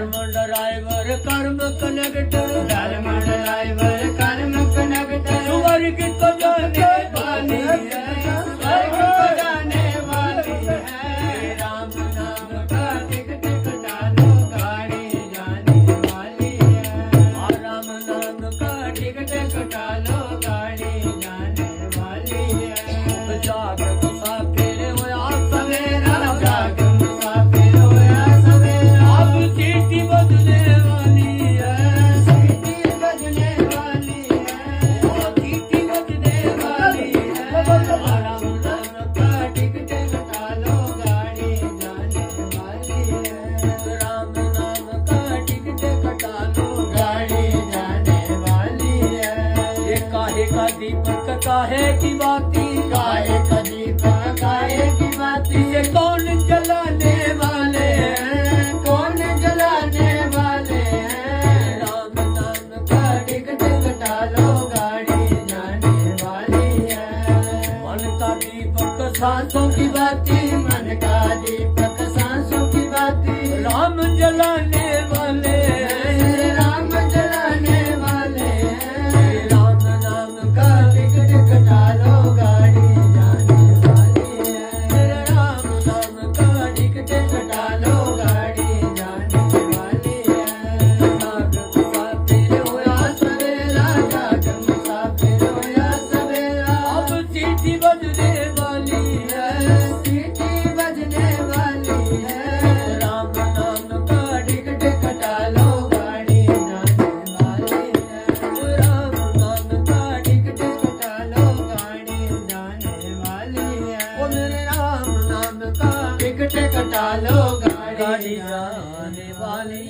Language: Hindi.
धर्म ड्राइवर कर्म कनेक्टर, धर्म ड्राइवर कर्म कनेक्टर, स्वर्ग को जाने वाली है, स्वर्ग को जाने वाली है। राम नाम का टिकट कटा लो, गाड़ी जाने वाली है। राम नाम का टिकट कटा लो, गाड़ी जाने वाली है। जाग मुसाफिर होया सवेरा, जाग मुसाफिर होया सवेरा, अब सीटी बजने वाली है, सीटी बजने वाली है, ओ सीटी बजने वाली है। राम नाम का टिकट कटा लो, गाड़ी जाने वाली है। राम नाम का टिकट कटा लो, गाड़ी जाने वाली है। ये काहे का दीपक काहे की बाती, गाये का दीपक गाये की बाती, ये कौन जलाने वाले हैं, कौन जलाने वाले हैं। राम नाम का टिकट कटा लो, गाड़ी जाने वाली है। मन का दीपक सांसों की बाती, मन का दीपक सांसों की बाती, राम जलाने वाले हैं, राम जलाने वाले हैं। राम नाम का टिकट कटा लो, गाड़ी जाने वाली है। राम नाम का टिकट कटा लो, गाड़ी जाने वाली है। जाग मुसाफिर होया सवेरा, जाग मुसाफिर होया सवेरा, अब सीटी बजने वाली है, सीटी बजने वाली है। राम नाम का टिकट कटा लो, गाड़ी जाने वाली है। राम नाम का टिकट कटा लो, गाड़ी जाने वाली ओ है। मेरे राम नाम का टिकट कटा लो, गाड़ी गाड़ी जाने वाली